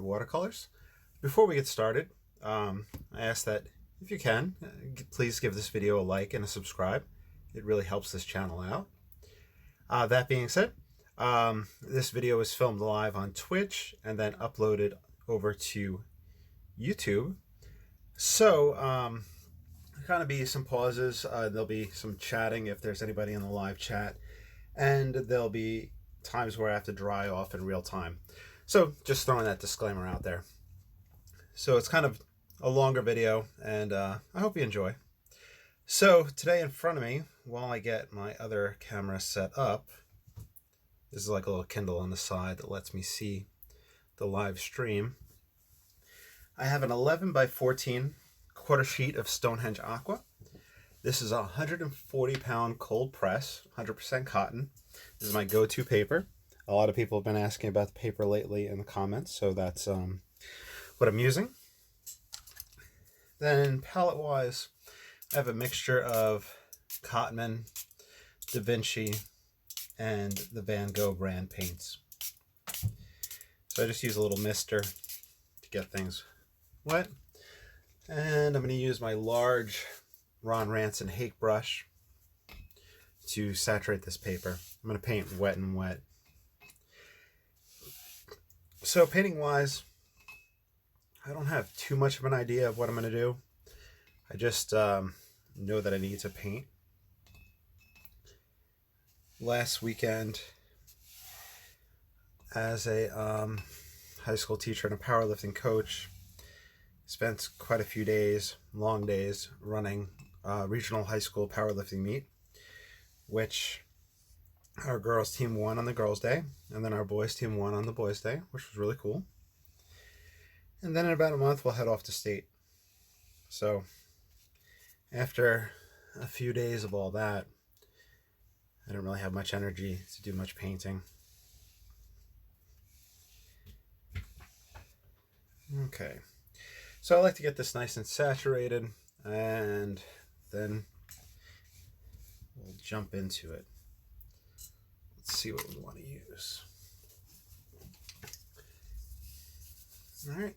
watercolors. Before we get started, I ask that if you can, please give this video a like and a subscribe. It really helps this channel out. That being said, this video is filmed live on Twitch and then uploaded over to YouTube. So kind of be some pauses. There'll be some chatting if there's anybody in the live chat, and there'll be times where I have to dry off in real time. So just throwing that disclaimer out there. So it's kind of a longer video, and I hope you enjoy. So today in front of me, while I get my other camera set up, this is like a little Kindle on the side that lets me see the live stream. I have an 11 by 14 quarter sheet of Stonehenge Aqua. This is a 140-pound cold press, 100% cotton. This is my go-to paper. A lot of people have been asking about the paper lately in the comments, so that's what I'm using. Then palette-wise, I have a mixture of Cotman, Da Vinci, and the Van Gogh brand paints. So I just use a little mister to get things wet. And I'm going to use my large Ranson hake brush to saturate this paper. I'm going to paint wet and wet. So painting wise, I don't have too much of an idea of what I'm going to do. I just know that I need to paint. Last weekend, as a high school teacher and a powerlifting coach, spent quite a few days, long days, running regional high school powerlifting meet, which our girls team won on the girls' day, and then our boys team won on the boys' day, which was really cool. And then in about a month, we'll head off to state. So after a few days of all that, I don't really have much energy to do much painting. Okay. So I like to get this nice and saturated, and then we'll jump into it. Let's see what we want to use. All right.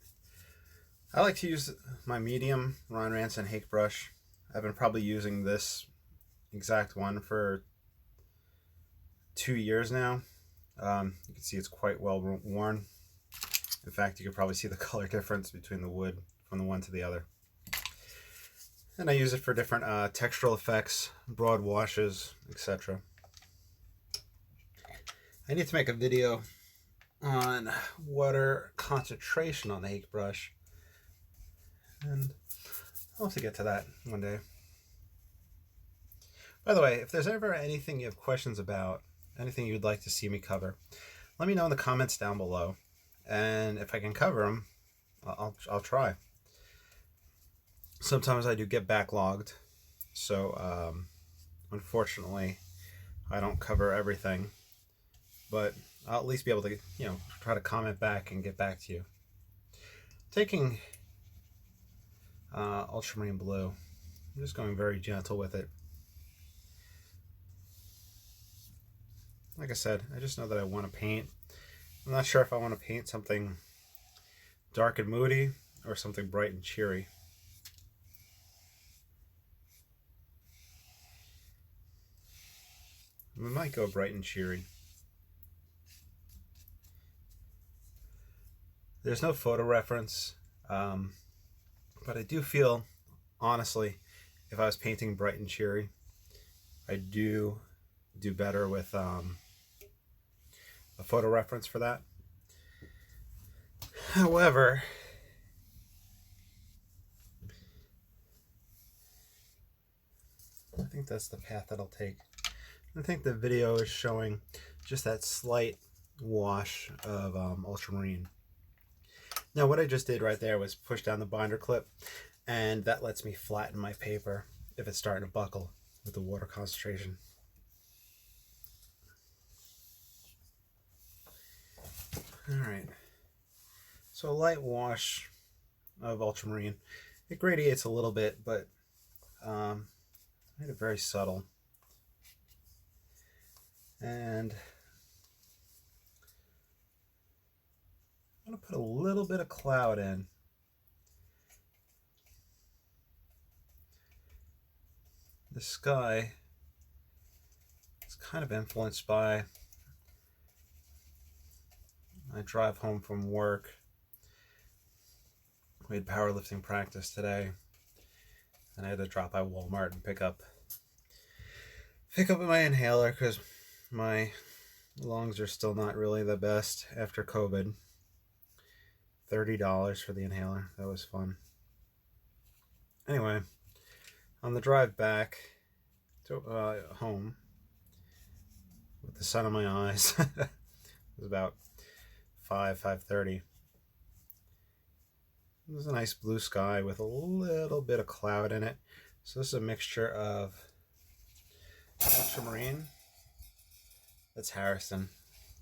I like to use my medium Ranson hake brush. I've been probably using this exact one for 2 years now. You can see it's quite well worn. In fact, you could probably see the color difference between the wood from the one to the other. And I use it for different textural effects, broad washes, etc. I need to make a video on water concentration on the hake brush, and I'll have to get to that one day. By the way, if there's ever anything you have questions about, anything you'd like to see me cover, let me know in the comments down below, and if I can cover them, I'll try. Sometimes I do get backlogged, so unfortunately I don't cover everything, but I'll at least be able to, try to comment back and get back to you. Taking ultramarine blue, I'm just going very gentle with it. Like I said, I just know that I want to paint. I'm not sure if I want to paint something dark and moody or something bright and cheery. We might go bright and cheery. There's no photo reference, but I do feel, honestly, if I was painting bright and cheery, I do better with a photo reference for that. However, I think that's the path that I'll take. I think the video is showing just that slight wash of ultramarine. Now what I just did right there was push down the binder clip, and that lets me flatten my paper if it's starting to buckle with the water concentration. Alright, so a light wash of ultramarine. It gradiates a little bit, but made it very subtle. And I'm going to put a little bit of cloud in. The sky is kind of influenced by my drive home from work. We had powerlifting practice today, and I had to drop by Walmart and pick up my inhaler because my lungs are still not really the best after COVID. $30 for the inhaler. That was fun. Anyway, on the drive back to home with the sun in my eyes, it was about 5:30. It was a nice blue sky with a little bit of cloud in it. So this is a mixture of ultramarine. That's Harrison,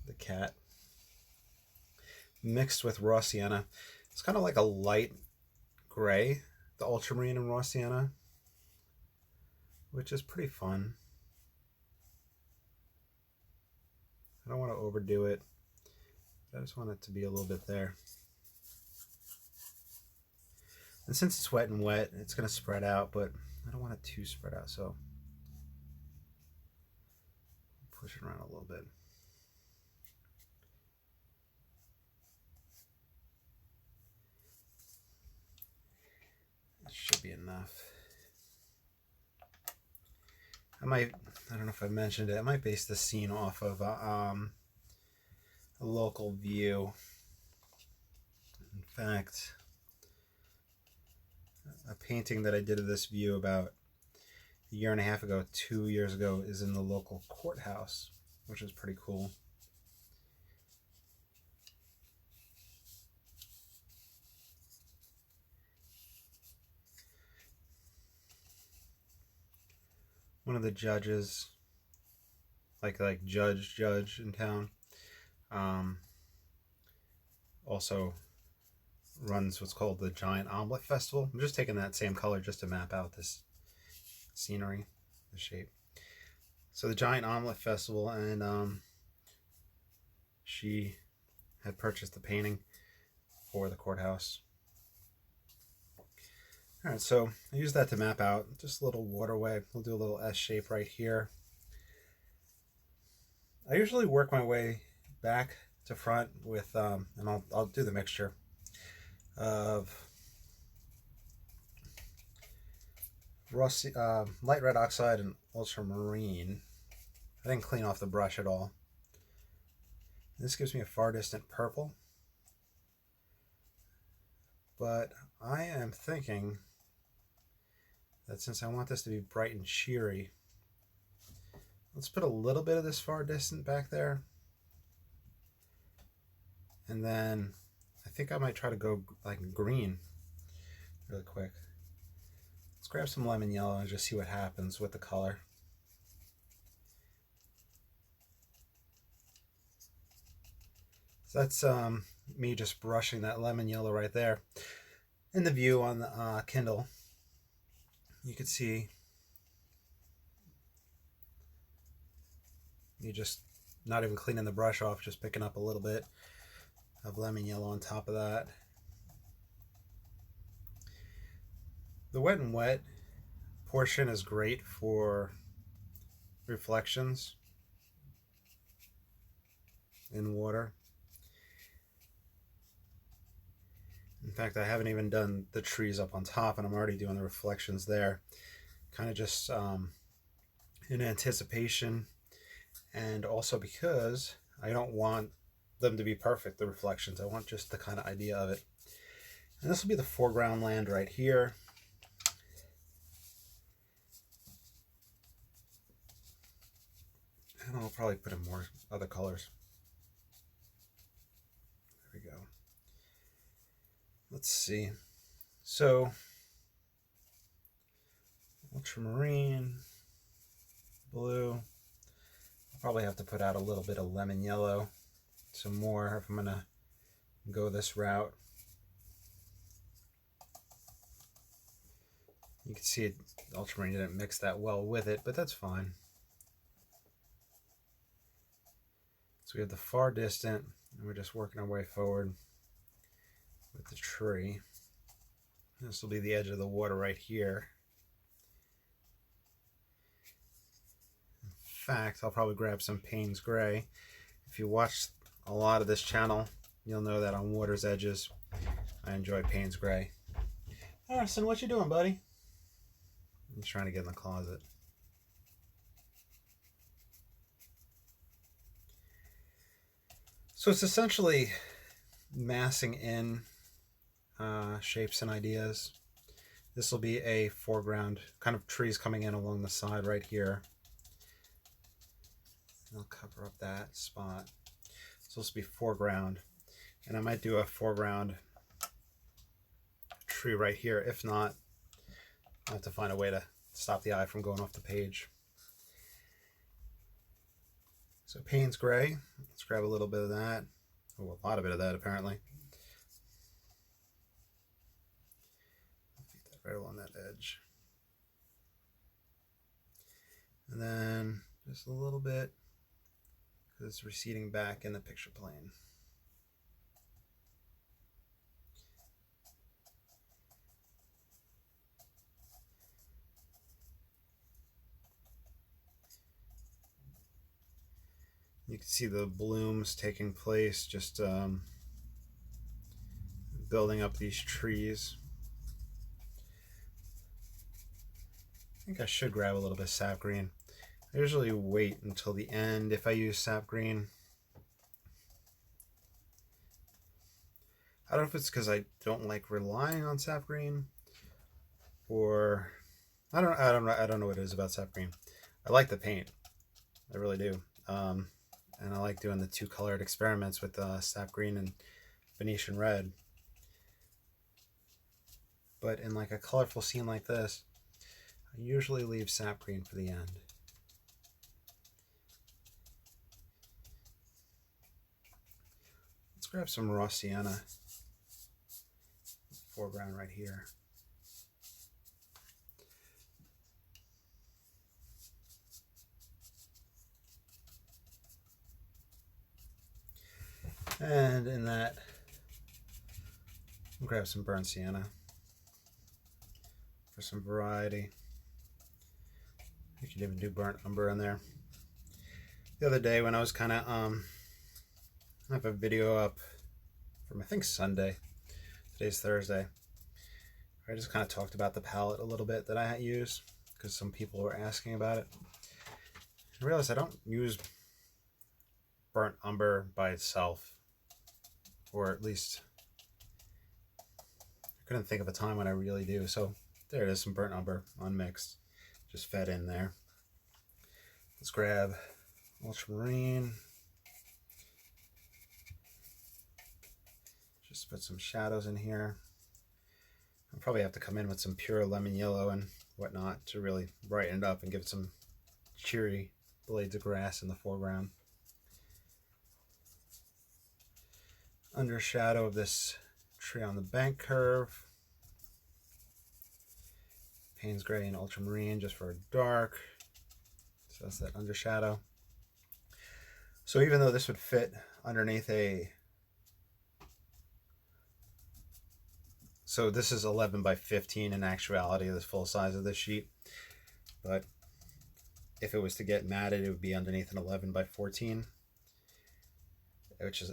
the cat, mixed with raw sienna. It's kind of like a light gray, the ultramarine and raw sienna, which is pretty fun. I don't want to overdo it. I just want it to be a little bit there. And since it's wet and wet, it's going to spread out, but I don't want it too spread out, so push it around a little bit. That should be enough. I don't know if I mentioned it, I might base the scene off of a local view. In fact, a painting that I did of this view about a year and a half ago, 2 years ago, is in the local courthouse, which is pretty cool. One of the judges, like judge in town, also runs what's called the Giant Omelet Festival. I'm just taking that same color just to map out this scenery, the shape. So the Giant Omelet Festival, and she had purchased the painting for the courthouse. All right, so I use that to map out just a little waterway. We'll do a little S shape right here. I usually work my way back to front with, and I'll do the mixture of light red oxide and ultramarine. I didn't clean off the brush at all. This gives me a far distant purple, but I am thinking that since I want this to be bright and cheery, let's put a little bit of this far distant back there, and then I think I might try to go like green really quick. Let's grab some lemon yellow and just see what happens with the color. So that's me just brushing that lemon yellow right there. In the view on the Kindle, you can see me just not even cleaning the brush off, just picking up a little bit of lemon yellow on top of that. The wet and wet portion is great for reflections in water. In fact, I haven't even done the trees up on top, and I'm already doing the reflections there. Kind of just in anticipation, and also because I don't want them to be perfect, the reflections. I want just the kind of idea of it. And this will be the foreground land right here. And I'll probably put in more other colors. There we go. Let's see. So, ultramarine, blue. I'll probably have to put out a little bit of lemon yellow, some more if I'm going to go this route. You can see it, the ultramarine didn't mix that well with it, but that's fine. So we have the far distant, and we're just working our way forward. tree. This will be the edge of the water right here. In fact, I'll probably grab some Payne's Gray. If you watch a lot of this channel, you'll know that on water's edges, I enjoy Payne's Gray. Ranson, what you doing, buddy? He's trying to get in the closet. So it's essentially massing in shapes and ideas. This will be a foreground, kind of trees coming in along the side right here. I'll cover up that spot. So this will be foreground. And I might do a foreground tree right here. If not, I'll have to find a way to stop the eye from going off the page. So Payne's Gray, let's grab a little bit of that. Oh, a lot of it of that apparently. Feed that right along that edge. And then just a little bit, because it's receding back in the picture plane. You can see the blooms taking place, just building up these trees. I think I should grab a little bit of sap green. I usually wait until the end if I use sap green. I don't know if it's because I don't like relying on sap green, or I don't know what it is about sap green. I like the paint, I really do. And I like doing the two colored experiments with sap green and Venetian red. But in like a colorful scene like this, I usually leave sap green for the end. Let's grab some raw sienna. Foreground right here. And in that, I'll grab some burnt sienna for some variety. You could even do burnt umber in there. The other day when I was kind of, I have a video up from I think Sunday. Today's Thursday. I just kind of talked about the palette a little bit that I use because some people were asking about it. I realized I don't use burnt umber by itself. Or at least I couldn't think of a time when I really do. So there it is, some burnt umber unmixed, just fed in there. Let's grab ultramarine. Just put some shadows in here. I'll probably have to come in with some pure lemon yellow and whatnot to really brighten it up and give it some cheery blades of grass in the foreground. Under shadow of this tree on the bank curve. Payne's Gray and ultramarine just for a dark. So that's that under shadow. So even though this would fit underneath a... So this is 11 by 15 in actuality, the full size of this sheet. But if it was to get matted, it would be underneath an 11 by 14.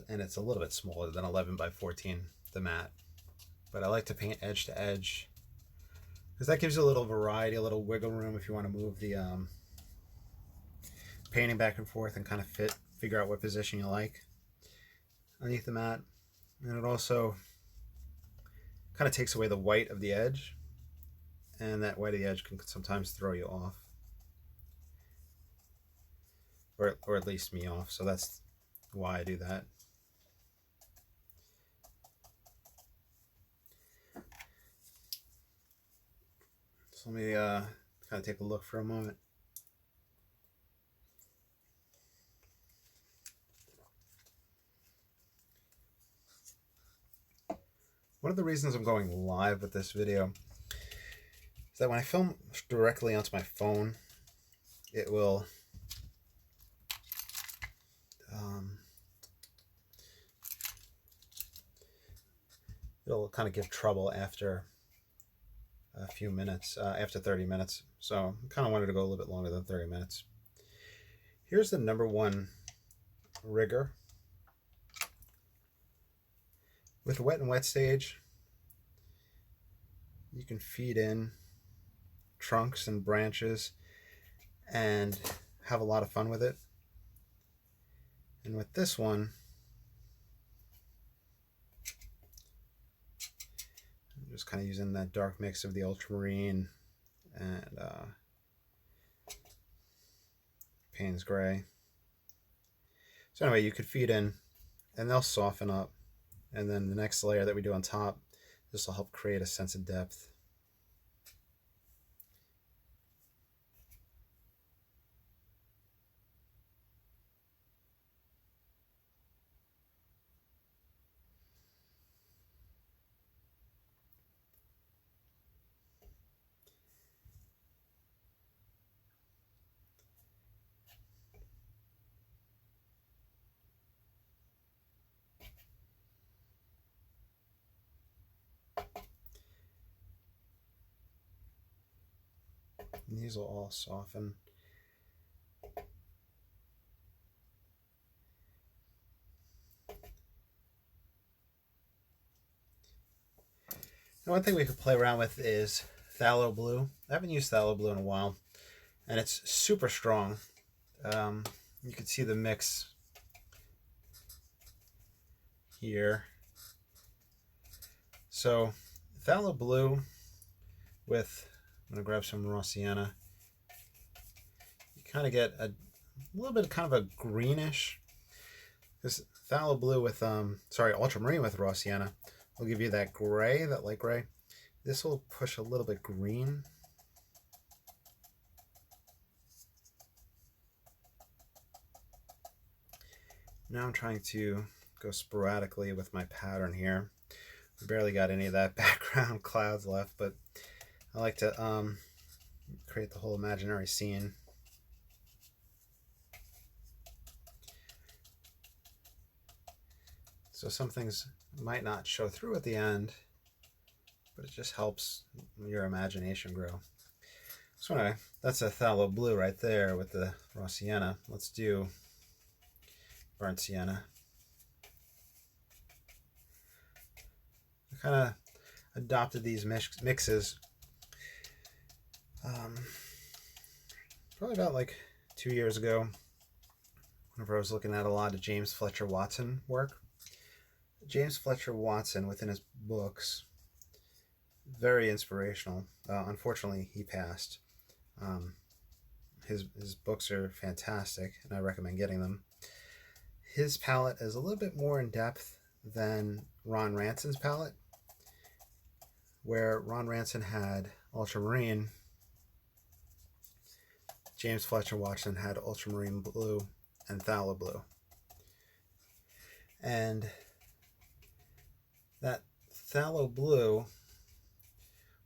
And it's a little bit smaller than 11 by 14, the mat. But I like to paint edge to edge because that gives you a little variety, a little wiggle room if you want to move the painting back and forth and kind of figure out what position you like underneath the mat. And it also kind of takes away the white of the edge, and that white of the edge can sometimes throw you off, or at least me off. So that's why I do that. So let me kind of take a look for a moment. One of the reasons I'm going live with this video is that when I film directly onto my phone, it will it'll kind of give trouble after a few minutes, after 30 minutes. So I kind of wanted to go a little bit longer than 30 minutes. Here's the #1 rigor. With wet and wet stage, you can feed in trunks and branches and have a lot of fun with it. And with this one, I'm just kind of using that dark mix of the ultramarine and Payne's gray. So anyway, you could feed in and they'll soften up. And then the next layer that we do on top, this will help create a sense of depth. And these will all soften. Now, one thing we could play around with is Phthalo Blue. I haven't used Phthalo Blue in a while, and it's super strong. You can see the mix here. So Phthalo Blue with, I'm going to grab some raw sienna. You kind of get a little bit kind of a greenish. This Phthalo Blue with, ultramarine with raw sienna will give you that gray, that light gray. This will push a little bit green. Now I'm trying to go sporadically with my pattern here. We barely got any of that background clouds left, but I like to create the whole imaginary scene. So some things might not show through at the end, but it just helps your imagination grow. So anyway, that's a Phthalo Blue right there with the raw sienna. Let's do burnt sienna. I kind of adopted these mixes probably about like 2 years ago, whenever I was looking at a lot of James Fletcher Watson work. James Fletcher Watson, within his books, very inspirational. Unfortunately, he passed. His books are fantastic, and I recommend getting them. His palette is a little bit more in depth than Ron Ranson's palette, where Ron Ranson had ultramarine, James Fletcher Watson had ultramarine blue and Phthalo Blue. And that Phthalo Blue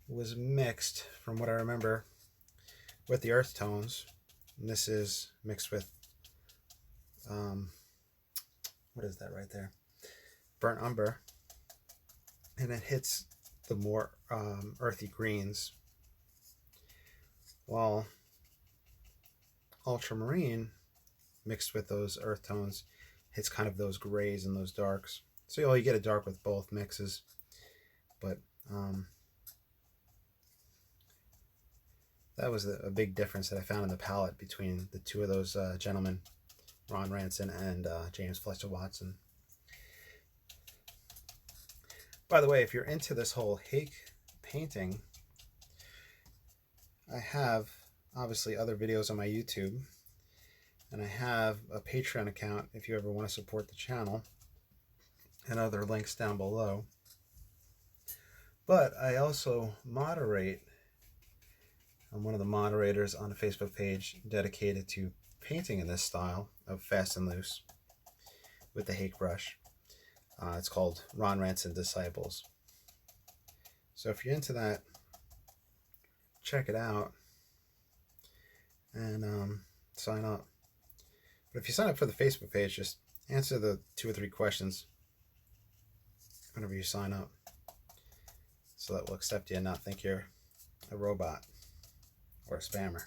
was mixed, from what I remember, with the earth tones. And this is mixed with, what is that right there? Burnt umber. And it hits the more earthy greens, while ultramarine mixed with those earth tones hits kind of those grays and those darks. So you get a dark with both mixes, but that was a big difference that I found in the palette between the two of those gentlemen, Ron Ranson and James Fletcher Watson. By the way, if you're into this whole hake painting, I have obviously other videos on my YouTube, and I have a Patreon account if you ever want to support the channel, and other links down below. But I also moderate. I'm one of the moderators on a Facebook page dedicated to painting in this style of fast and loose with the hake brush. It's called Ron Ranson Disciples. So if you're into that, check it out and sign up. But if you sign up for the Facebook page, just answer the 2 or 3 questions whenever you sign up. so that will accept you and not think you're a robot or a spammer.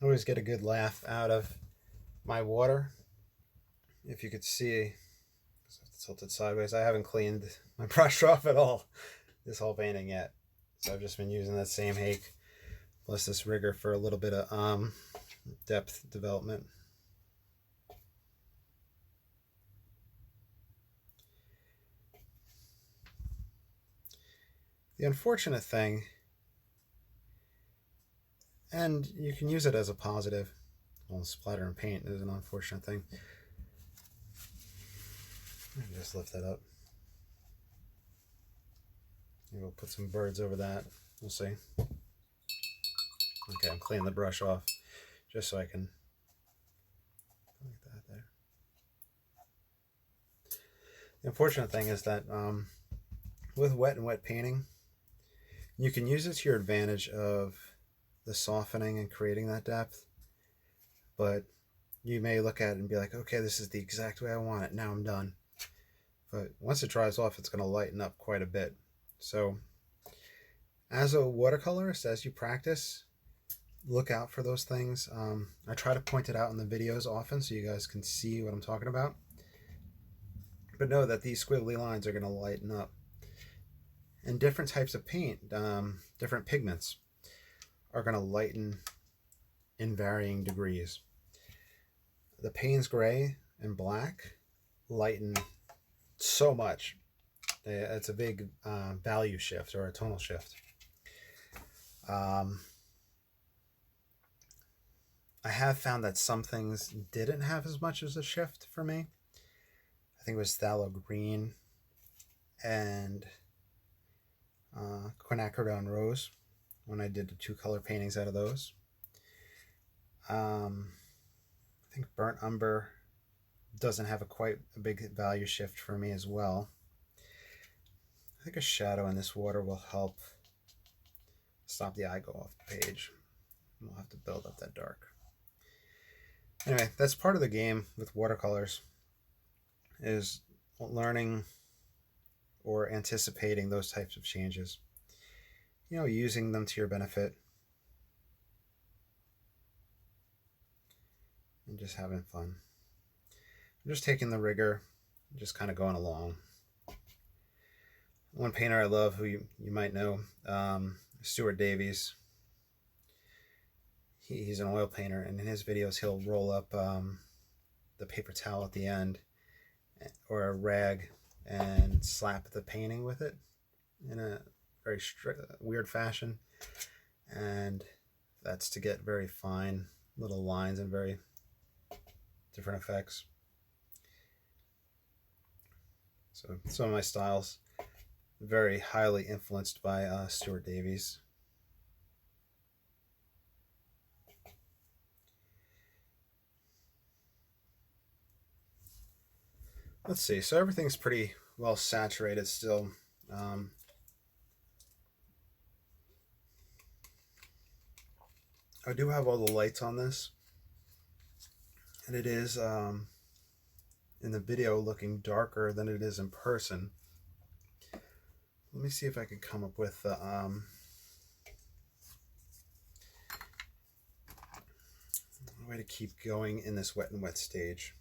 I always get a good laugh out of my water. If you could see, I have to tilt it sideways. I haven't cleaned my brush off at all this whole painting yet. So I've just been using that same hake plus this rigger for a little bit of depth development. The unfortunate thing, and you can use it as a positive, well, splatter and paint is an unfortunate thing. Just lift that up. Maybe we'll put some birds over that. We'll see. Okay, I'm cleaning the brush off just so I can like that there. The unfortunate thing is that with wet and wet painting, you can use it to your advantage of the softening and creating that depth, but you may look at it and be like, okay, this is the exact way I want it. Now I'm done. But once it dries off, it's going to lighten up quite a bit. So as a watercolorist, as you practice, look out for those things. I try to point it out in the videos often so you guys can see what I'm talking about. But know that these squiggly lines are going to lighten up. And different types of paint, different pigments, are going to lighten in varying degrees. The Payne's gray and black lighten so much. It's a big value shift or a tonal shift. I have found that some things didn't have as much as a shift for me. I think it was phthalo green and quinacridone rose when I did the 2-color paintings out of those. I think burnt umber doesn't have quite a big value shift for me as well. I think a shadow in this water will help stop the eye go off the page. We'll have to build up that dark. Anyway, that's part of the game with watercolors, is learning or anticipating those types of changes. You know, using them to your benefit and just having fun. I'm just taking the rigger, just kind of going along. One painter I love, who you might know, Stuart Davies. He's an oil painter, and in his videos he'll roll up the paper towel at the end or a rag and slap the painting with it in a very weird fashion, and that's to get very fine little lines and very different effects. So some of my styles very highly influenced by Stuart Davies. Let's see, so everything's pretty well saturated still. I do have all the lights on this, and it is in the video looking darker than it is in person. Let me see if I can come up with a way to keep going in this wet and wet stage.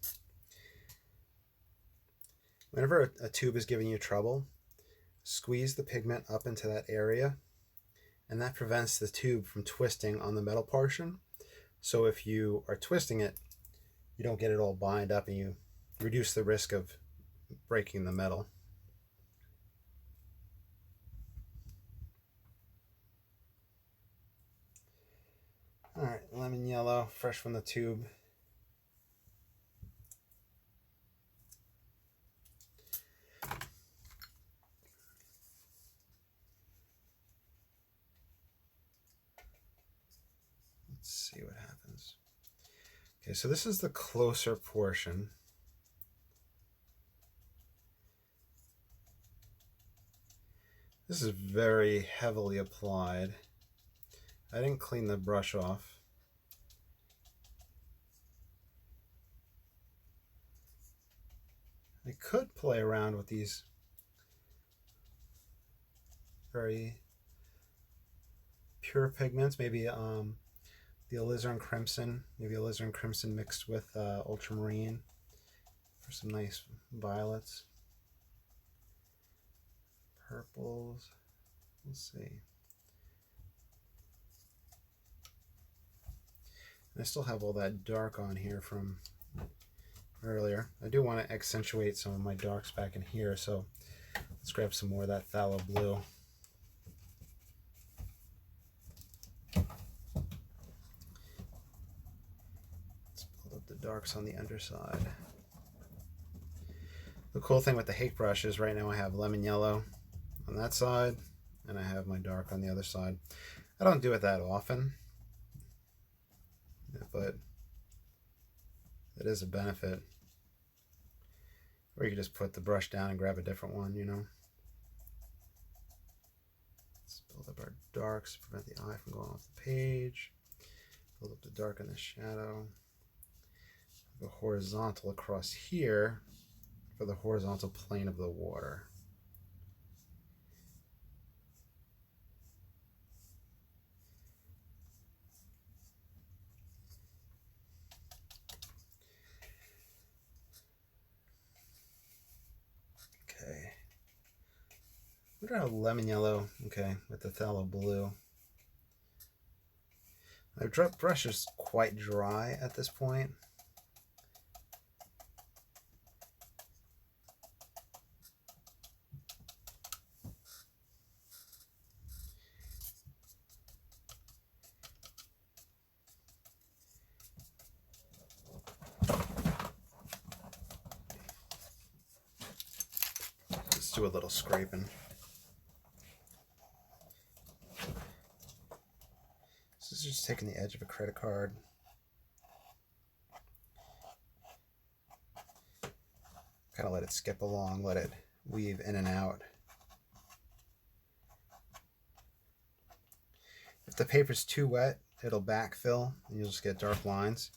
Whenever a tube is giving you trouble, squeeze the pigment up into that area, and that prevents the tube from twisting on the metal portion. So if you are twisting it, you don't get it all bind up, and you reduce the risk of breaking the metal. All right, lemon yellow, fresh from the tube. Let's see what happens. Okay, so this is the closer portion. This is very heavily applied. I didn't clean the brush off. I could play around with these very pure pigments, maybe the Alizarin Crimson, maybe Alizarin Crimson mixed with ultramarine for some nice violets. Purples, let's see. And I still have all that dark on here from earlier. I do want to accentuate some of my darks back in here, so let's grab some more of that Phthalo Blue. The darks on the underside. The cool thing with the hake brush is right now I have lemon yellow on that side and I have my dark on the other side. I don't do it that often, but it is a benefit. Or you can just put the brush down and grab a different one, you know. Let's build up our darks to prevent the eye from going off the page. Build up the dark in the shadow. Go horizontal across here for the horizontal plane of the water. Okay. I wonder how lemon yellow, okay, with the Phthalo Blue. My brush is quite dry at this point. Let's do a little scraping. This is just taking the edge of a credit card. Kind of let it skip along, let it weave in and out. If the paper's too wet, it'll backfill and you'll just get dark lines.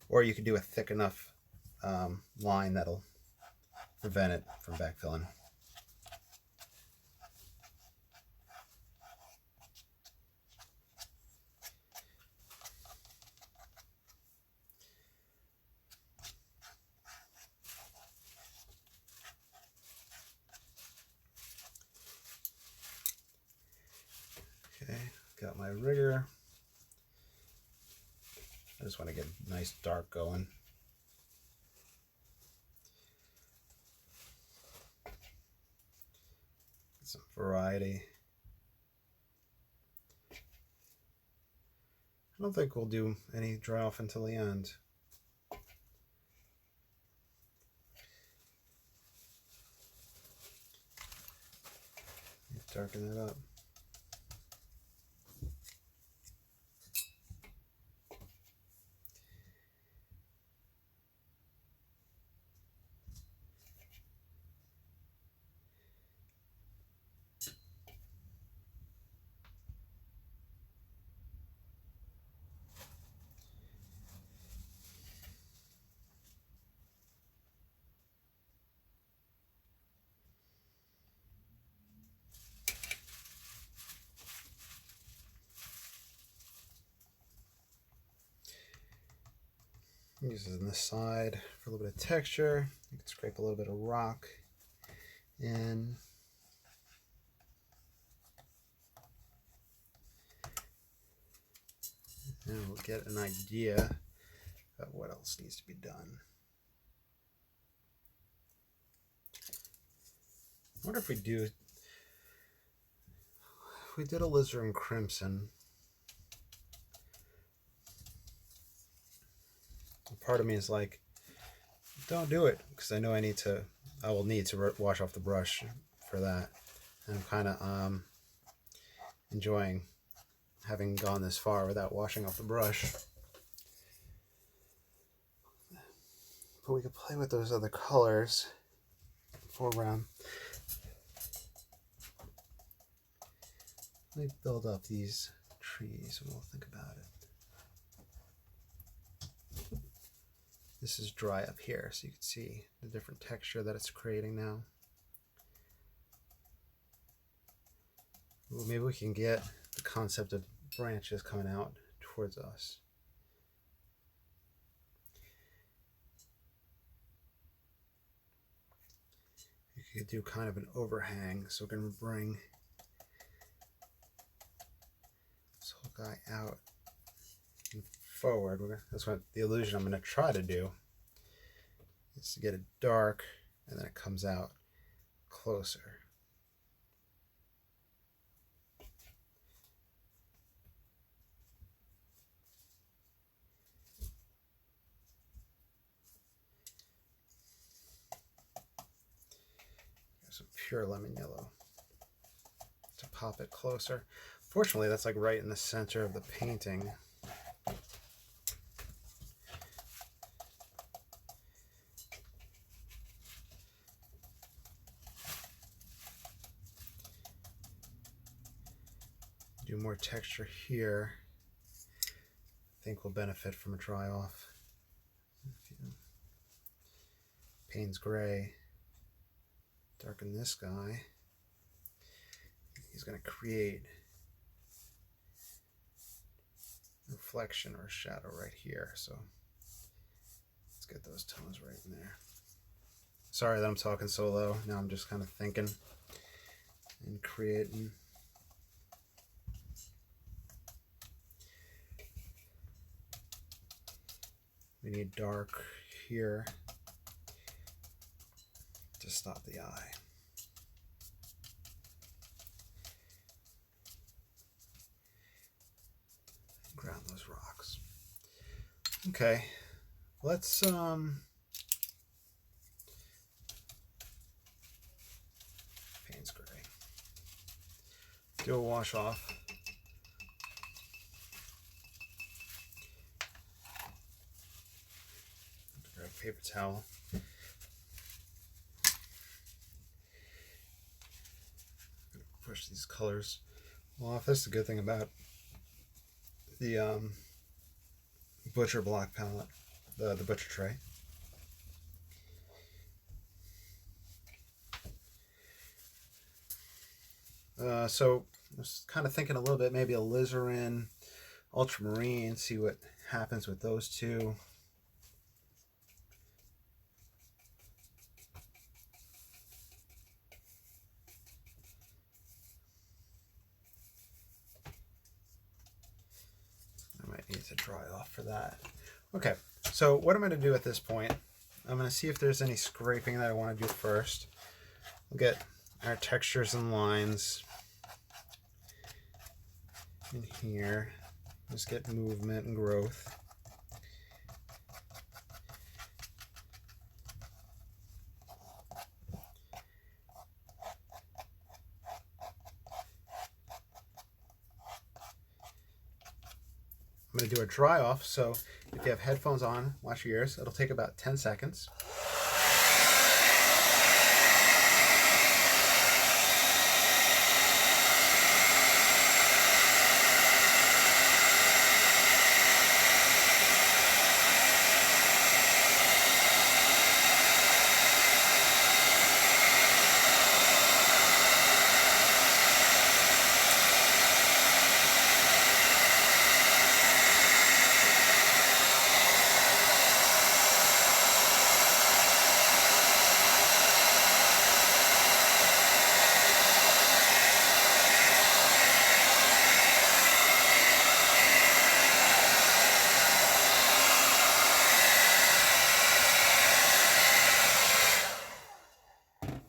Or you could do a thick enough line that'll prevent it from backfilling. Okay, got my rigger. I just want to get a nice dark going. Some variety. I don't think we'll do any dry off until the end. Darken that up. Use it on this side for a little bit of texture. You can scrape a little bit of rock in. And we'll get an idea of what else needs to be done. I wonder if we did Alizarin Crimson. Part of me is like, don't do it, because I know I will need to wash off the brush for that. And I'm kind of enjoying having gone this far without washing off the brush. but we could play with those other colors. Foreground. Let me build up these trees and we'll think about it. This is dry up here, so you can see the different texture that it's creating now. Well, maybe we can get the concept of branches coming out towards us. You could do kind of an overhang, so we're going to bring this whole guy out and forward. That's what the illusion I'm going to try to do, is to get it dark and then it comes out closer. Some pure lemon yellow to pop it closer. Fortunately, that's like right in the center of the painting. Do more texture here. I think we'll benefit from a dry off. Payne's gray. Darken this guy. He's going to create a reflection or a shadow right here. So let's get those tones right in there. Sorry that I'm talking so low. Now I'm just kind of thinking and creating. We need dark here to stop the eye. Ground those rocks. Okay, let's Payne's gray. Do a wash off. Grab a paper towel. Push these colors off. That's the good thing about the butcher block palette, the butcher tray. So I was kind of thinking a little bit, maybe alizarin, ultramarine, see what happens with those two. Need to dry off for that. Okay, so what I'm going to do at this point, I'm going to see if there's any scraping that I want to do first. We'll get our textures and lines in here. Just get movement and growth. I'm going to do a dry off, so if you have headphones on, watch your ears. It'll take about 10 seconds.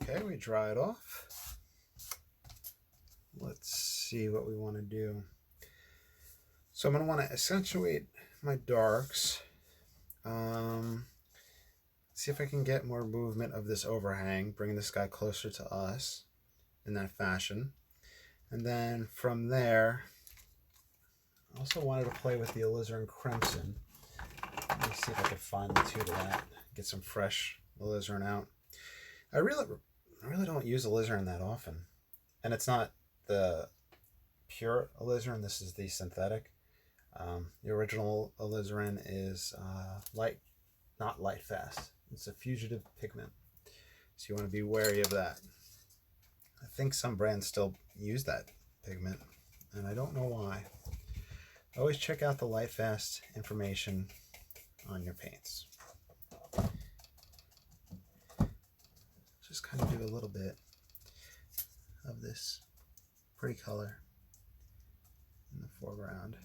Okay, we dry it off. Let's see what we want to do. So I'm going to want to accentuate my darks. See if I can get more movement of this overhang, bring this guy closer to us in that fashion. And then from there, I also wanted to play with the Alizarin Crimson. Let me see if I can finely tutor that. Get some fresh alizarin out. I really don't use alizarin that often, and it's not the pure alizarin. This is the synthetic. The original alizarin is not light fast. It's a fugitive pigment, so you want to be wary of that. I think some brands still use that pigment, and I don't know why. Always check out the light fast information on your paints. Just kind of do a little bit of this pretty color in the foreground.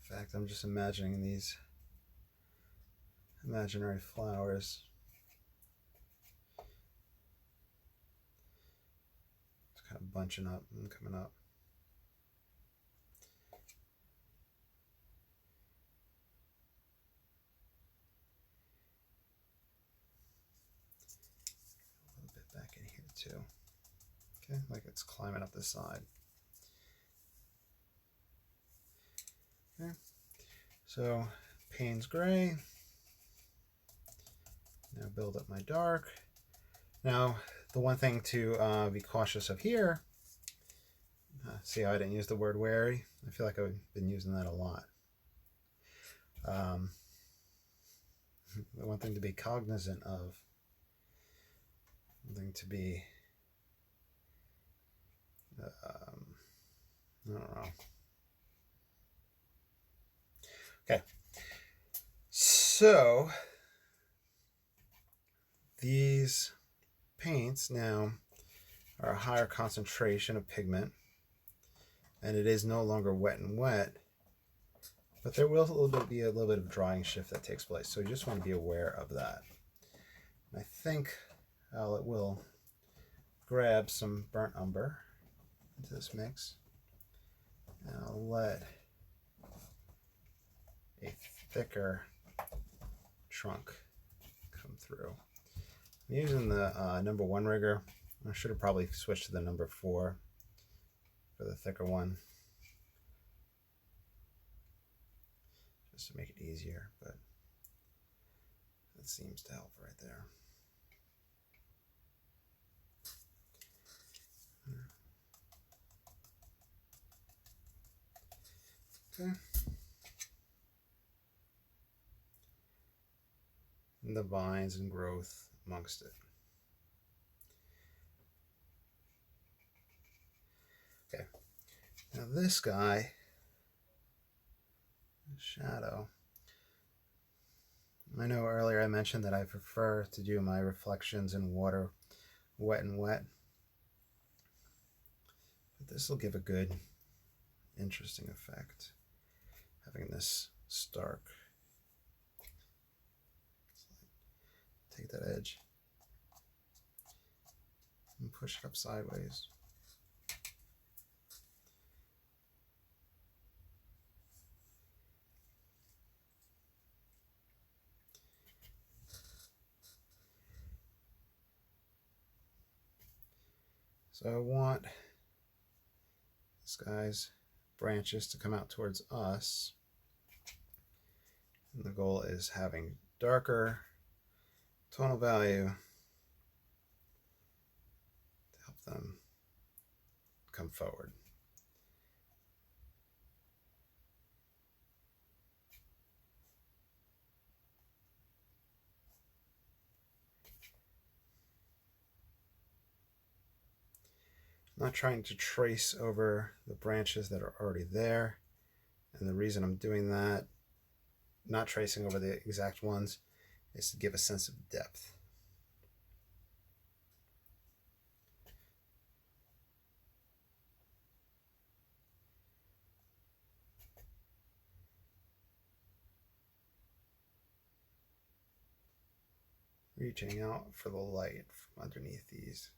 In fact, I'm just imagining these imaginary flowers. It's kind of bunching up and coming up. A little bit back in here too. Okay, like it's climbing up the side. Okay, so Payne's gray. Now build up my dark. Now, the one thing to be cautious of here, see how I didn't use the word wary? I feel like I've been using that a lot. The one thing to be cognizant of, one thing to be, I don't know. Okay, so these paints now are a higher concentration of pigment, and it is no longer wet and wet, but there will be a little bit of drying shift that takes place, so you just want to be aware of that. And I think it will grab some burnt umber into this mix, and I'll let a thicker trunk come through. I'm using the number 1 rigger. I should have probably switched to the number 4 for the thicker one, just to make it easier, but that seems to help right there. Okay. And the vines and growth amongst it. Okay. Now this guy, shadow. I know earlier I mentioned that I prefer to do my reflections in water wet and wet. But this will give a good, interesting effect. Having this stark. Take that edge and push it up sideways. So I want this guy's branches to come out towards us. And the goal is having darker tonal value to help them come forward. I'm not trying to trace over the branches that are already there, and the reason I'm doing that, not tracing over the exact ones, is to give a sense of depth. Reaching out for the light from underneath these.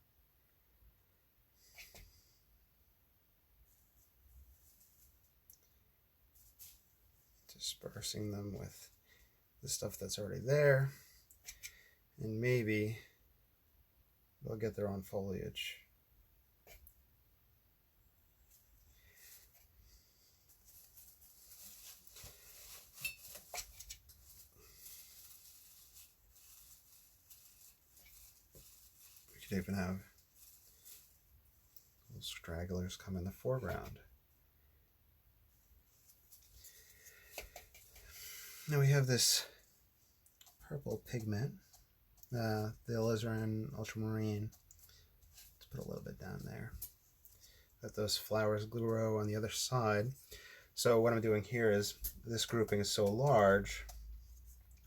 Dispersing them with the stuff that's already there, and maybe they'll get their own foliage. We could even have little stragglers come in the foreground. Now we have this purple pigment, the Alizarin ultramarine. Let's put a little bit down there. Let those flowers grow on the other side. So what I'm doing here is, this grouping is so large,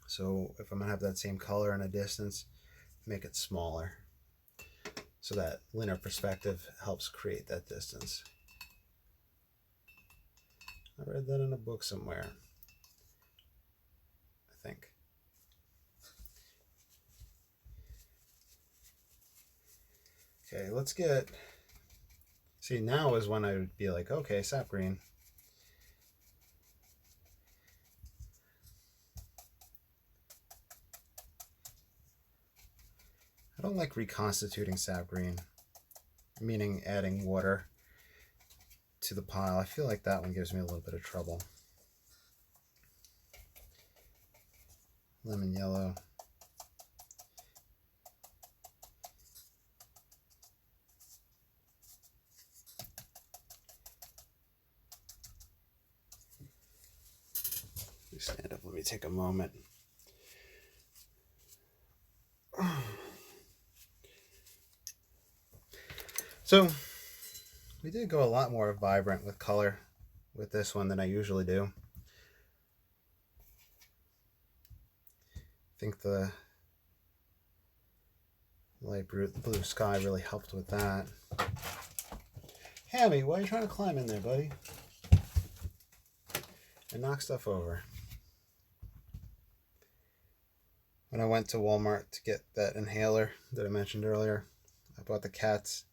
so if I'm going to have that same color in a distance, make it smaller. So that linear perspective helps create that distance. I read that in a book somewhere, I think. Okay, let's get, see, now is when I would be like, okay, sap green. I don't like reconstituting sap green, meaning adding water to the pile. I feel like that one gives me a little bit of trouble. Lemon yellow. Stand up, let me take a moment. So we did go a lot more vibrant with color with this one than I usually do. I think the light blue sky really helped with that. Hammy, why are you trying to climb in there, buddy? And knock stuff over. When I went to Walmart to get that inhaler that I mentioned earlier, I bought the cats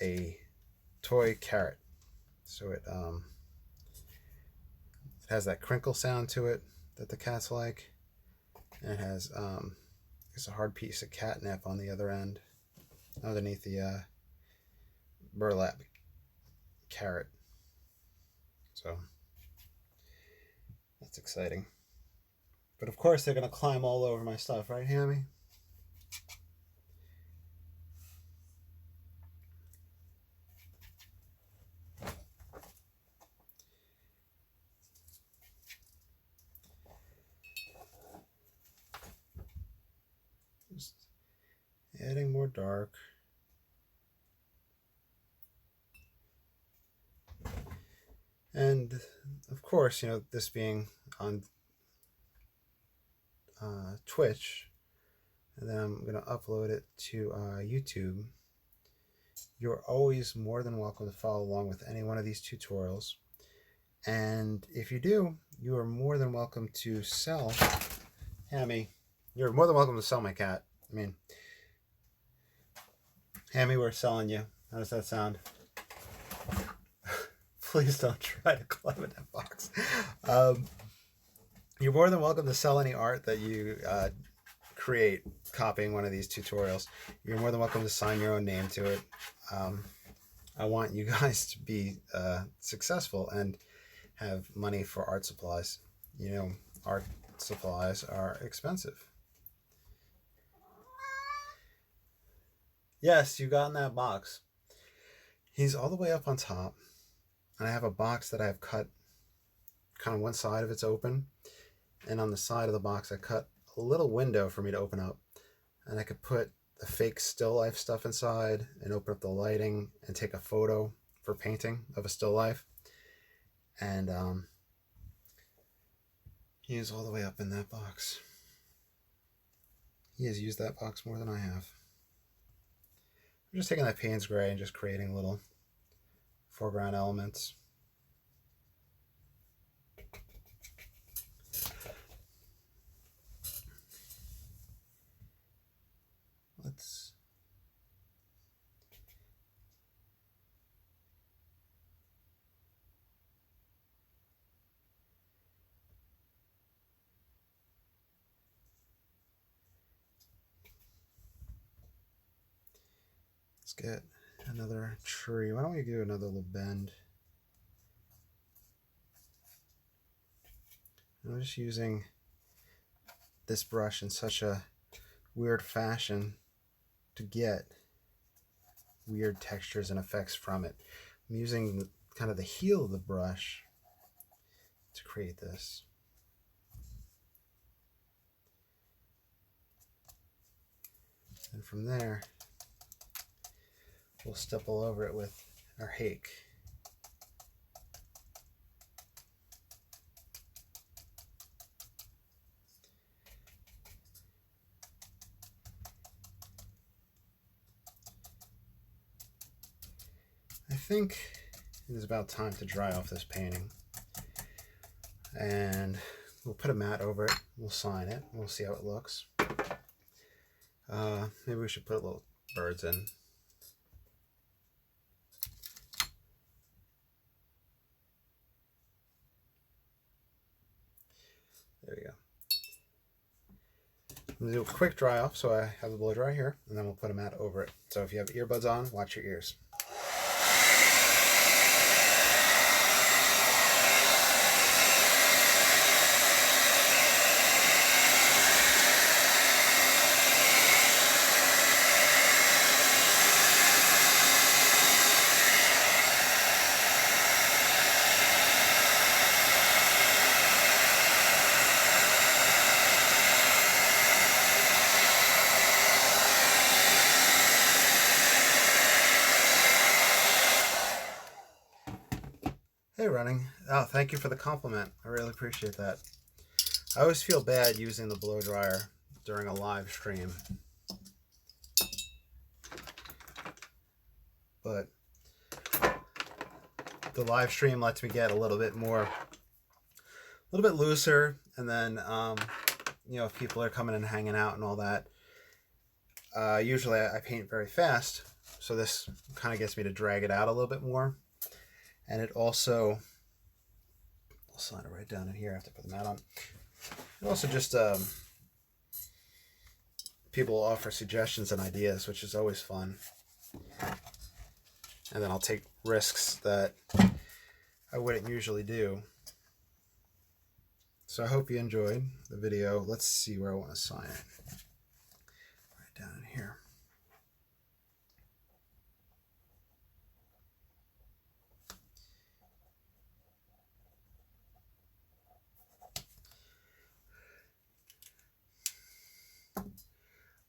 a toy carrot. So it has that crinkle sound to it that the cats like. And it has it's a hard piece of catnip on the other end, underneath the burlap carrot. So that's exciting. But of course they're going to climb all over my stuff, right, Hammy? Just adding more dark. And of course, you know, this being on Twitch, and then I'm going to upload it to YouTube. You're always more than welcome to follow along with any one of these tutorials. And if you do, you are more than welcome to sell. Hammy, you're more than welcome to sell my cat. I mean, Hammy, we're selling you. How does that sound? Please don't try to climb in that box. You're more than welcome to sell any art that you create copying one of these tutorials. You're more than welcome to sign your own name to it. I want you guys to be successful and have money for art supplies. You know, art supplies are expensive. Yes, you got in that box. He's all the way up on top. And I have a box that I have cut, kind of one side of it's open. And on the side of the box, I cut a little window for me to open up. And I could put the fake still life stuff inside and open up the lighting and take a photo for painting of a still life. And he is all the way up in that box. He has used that box more than I have. I'm just taking that Payne's gray and just creating little foreground elements. Let's get another tree. Why don't we do another little bend? I'm just using this brush in such a weird fashion to get weird textures and effects from it. I'm using kind of the heel of the brush to create this. And from there, we'll stipple over it with our hake. I think it is about time to dry off this painting. And we'll put a mat over it, we'll sign it, we'll see how it looks. Maybe we should put little birds in. There we go. I'm going to do a quick dry off, so I have the blow dry here, and then we'll put a mat over it. So if you have earbuds on, watch your ears. Hey, Running. Oh, thank you for the compliment. I really appreciate that. I always feel bad using the blow dryer during a live stream, but the live stream lets me get a little bit looser, and then you know, if people are coming and hanging out and all that, usually I paint very fast, so this kind of gets me to drag it out a little bit more. And it also, I'll slide it right down in here after I put the mat on. It also just, people offer suggestions and ideas, which is always fun. And then I'll take risks that I wouldn't usually do. So I hope you enjoyed the video. Let's see where I want to sign it. Right down in here.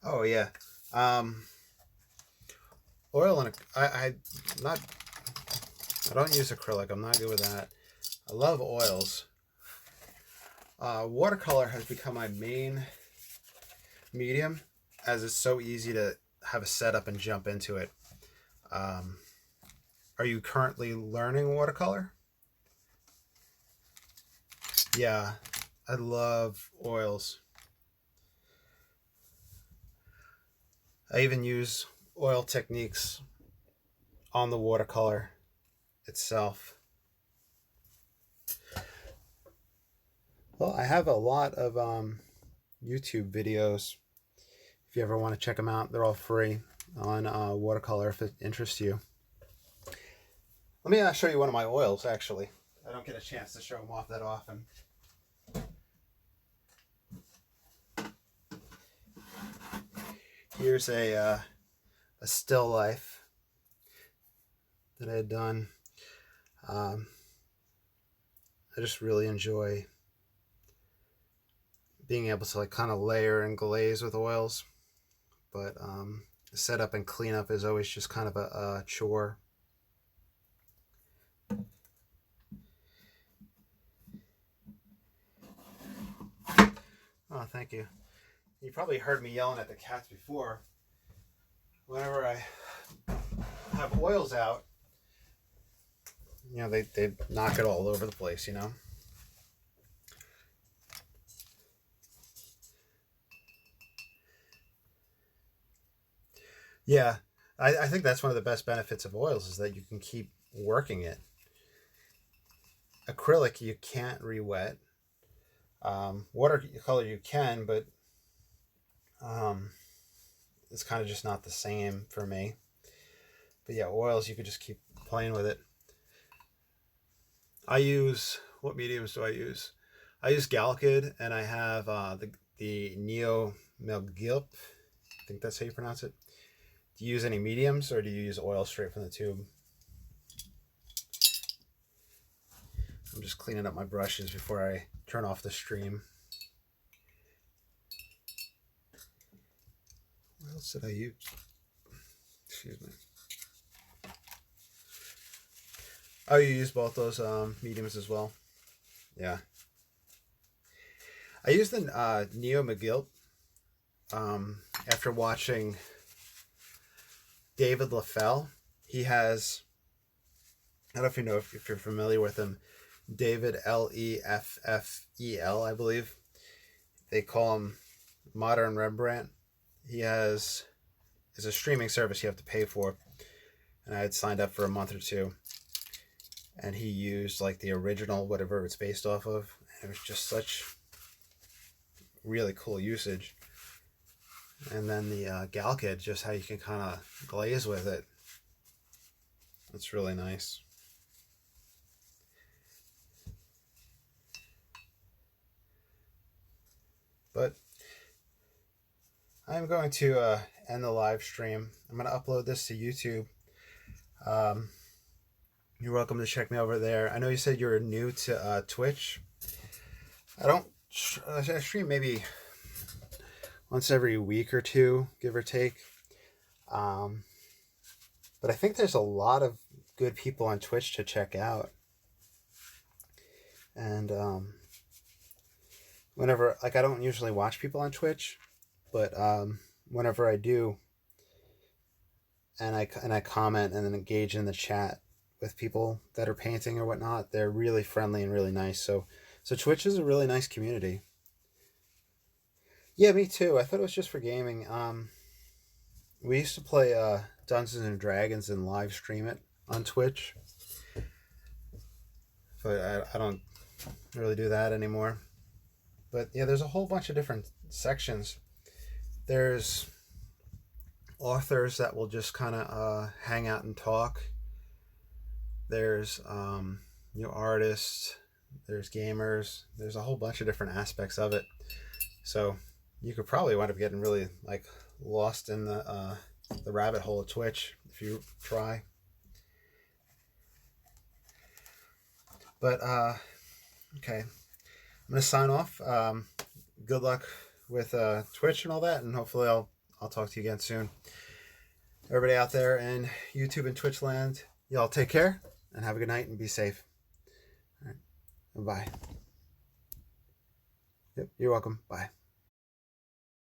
Oh yeah, oil and I don't use acrylic. I'm not good with that. I love oils. Watercolor has become my main medium, as it's so easy to have a setup and jump into it. Are you currently learning watercolor? Yeah, I love oils. I even use oil techniques on the watercolor itself. Well, I have a lot of YouTube videos. If you ever want to check them out, they're all free on watercolor if it interests you. Let me show you one of my oils, actually. I don't get a chance to show them off that often. Here's a still life that I had done. I just really enjoy being able to like kind of layer and glaze with oils, but the setup and cleanup is always just kind of a chore. Oh, thank you. You probably heard me yelling at the cats before. Whenever I have oils out, you know, they knock it all over the place, you know. Yeah, I think that's one of the best benefits of oils is that you can keep working it. Acrylic, you can't re-wet. Watercolor you can, but it's kind of just not the same for me. But yeah, oils, you could just keep playing with it. I use, what mediums do I use? I use Galkid, and I have the Neo Melgilp. I think that's how you pronounce it. Do you use any mediums, or do you use oil straight from the tube? I'm just cleaning up my brushes before I turn off the stream. What else did I use? Excuse me. Oh, you use both those mediums as well? Yeah. I used the Neo McGill after watching David LaFell. He has, I don't know if you know, if you're familiar with him, David Leffel, I believe. They call him Modern Rembrandt. He has, it's a streaming service you have to pay for. And I had signed up for a month or two. And he used like the original, whatever it's based off of. It was just such really cool usage. And then the Galkid, just how you can kind of glaze with it. It's really nice. But I'm going to end the live stream. I'm going to upload this to YouTube. You're welcome to check me over there. I know you said you're new to Twitch. I stream maybe once every week or two, give or take. But I think there's a lot of good people on Twitch to check out. And whenever, like, I don't usually watch people on Twitch, but whenever I do, and I comment and then engage in the chat with people that are painting or whatnot, they're really friendly and really nice. So Twitch is a really nice community. Yeah, me too. I thought it was just for gaming. We used to play Dungeons and Dragons and live stream it on Twitch, but I don't really do that anymore. But yeah, there's a whole bunch of different sections. There's authors that will just kind of hang out and talk. There's artists, there's gamers, there's a whole bunch of different aspects of it. So you could probably wind up getting really like lost in the rabbit hole of Twitch if you try. But okay, I'm gonna sign off. Good luck with Twitch and all that, and hopefully I'll talk to you again soon. Everybody out there in YouTube and Twitch land, y'all take care and have a good night and be safe. All right. Bye. Yep, you're welcome. Bye.